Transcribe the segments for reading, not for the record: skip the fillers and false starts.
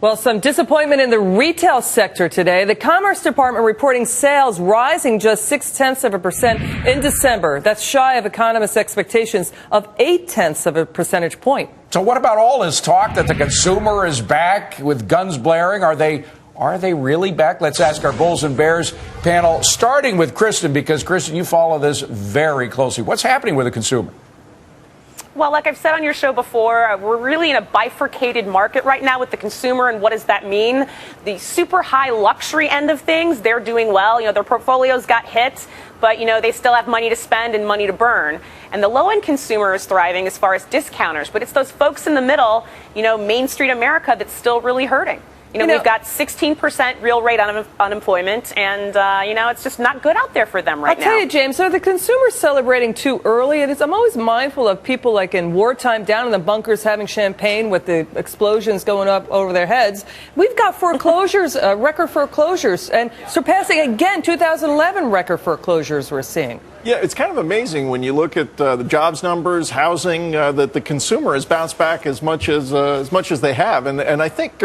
Well, some disappointment in the retail sector today. The Commerce Department reporting sales rising just 0.6% in December. That's shy of economists' expectations of 0.8 percentage point. So what about all this talk that the consumer is back with guns blaring? Are they really back? Let's ask our Bulls and Bears panel, starting with Kristin, because, Kristin, you follow this very closely. What's happening with the consumer? Well, like I've said on your show before, we're really in a bifurcated market right now with the consumer. And what does that mean? The super high luxury end of things, they're doing well. You know, their portfolios got hit, but, you know, they still have money to spend and money to burn. And the low-end consumer is thriving as far as discounters. But it's those folks in the middle, you know, Main Street America, that's still really hurting. You know, we've got 16% real rate unemployment, and, you know, it's just not good out there for them right now. I'll tell you, James, so the consumer's celebrating too early. I'm always mindful of people like in wartime down in the bunkers having champagne with the explosions going up over their heads. We've got foreclosures, record foreclosures, and surpassing, again, 2011 record foreclosures we're seeing. Yeah, it's kind of amazing when you look at the jobs numbers, housing, that the consumer has bounced back as much as they have. And I think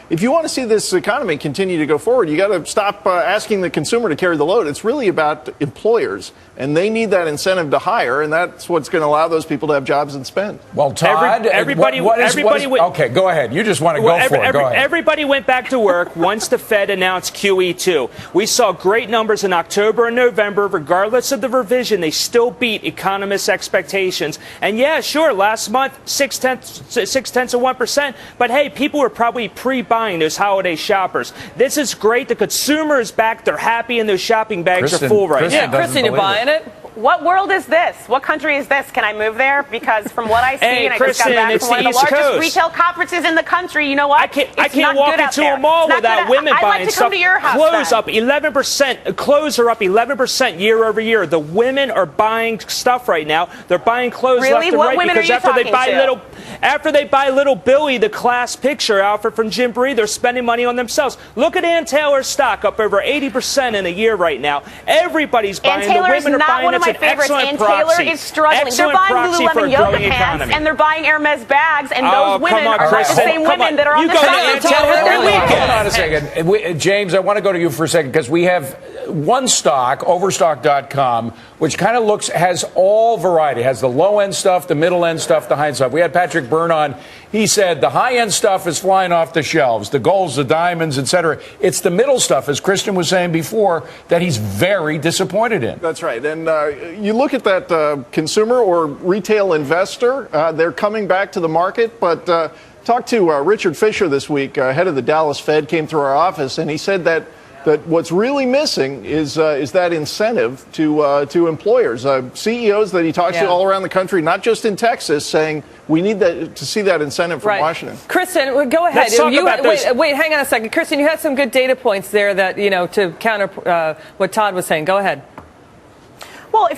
if you want to see this economy continue to go forward, you got to stop asking the consumer to carry the load. It's really about employers, and they need that incentive to hire, and that's what's going to allow those people to have jobs and spend. Well, Todd, okay, go ahead. You just want to go for it. Go ahead. Everybody went back to work once the Fed announced QE2. We saw great numbers in October and November, regardless of the revision. They still beat economists' expectations. And yeah, sure, last month, 0.6%. But hey, people were probably pre-buying those holiday shoppers. This is great. The consumer is back. They're happy, and those shopping bags are full right now. Yeah, Kristin, you're buying it? What world is this? What country is this? Can I move there? Because from what I see, and I just got back from one of the largest retail conferences in the country, you know what? I can't walk into a mall without women buying stuff. Clothes up 11%. Clothes are up 11% year over year. The women are buying stuff right now. They're buying clothes left and right because after they buy little Billy, the class picture outfit from Jim Bree, they're spending money on themselves. Look at Ann Taylor's stock, up over 80% in a year right now. Everybody's buying. The women are buying. My favorites. Ann Taylor is struggling. They're buying Lululemon yoga pants, and they're buying Hermes bags, and those women are the same women that are on the side. Hold on a second. James, I want to go to you for a second, because we have one stock, Overstock.com, which kind of has all variety. It has the low-end stuff, the middle-end stuff, the high-end stuff. We had Patrick Byrne on. He said the high-end stuff is flying off the shelves, the golds, the diamonds, etc. It's the middle stuff, as Kristin was saying before, that he's very disappointed in. That's right. And you look at that consumer or retail investor, they're coming back to the market. But talked to Richard Fisher this week, head of the Dallas Fed, came through our office, and he said that what's really missing is that incentive to employers, CEOs that he talks to all around the country, not just in Texas, saying we need to see that incentive from Washington. Kristin, go ahead. Wait, hang on a second. Kristin, you had some good data points there that, you know, to counter what Todd was saying. Go ahead. Well,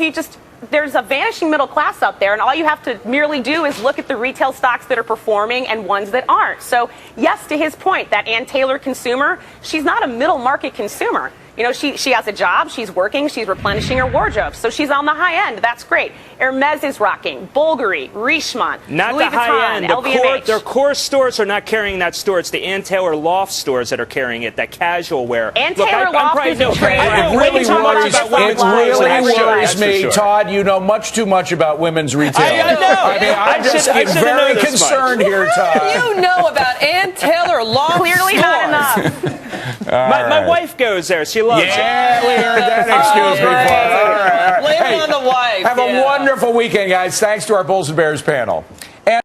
there's a vanishing middle class out there, and all you have to merely do is look at the retail stocks that are performing and ones that aren't. So, yes, to his point, that Ann Taylor consumer, she's not a middle market consumer. You know, she has a job, she's working, she's replenishing her wardrobe. So she's on the high end. That's great. Hermes is rocking. Bulgari, Richemont, not Louis the high Vuitton, end. LVMH. Their core stores are not carrying that store. It's the Ann Taylor Loft stores that are carrying it, that casual wear. Ann Taylor Loft is a trade. It really worries me, Todd. You know much too much about women's retail. I know. I'm just very concerned here, Todd. You know about Ann Taylor Loft Clearly stores. not enough. My wife goes there. She loves it. Yeah, we heard that excuse before. All right. Blame it on the wife. Have a wonderful weekend, guys. Thanks to our Bulls and Bears panel.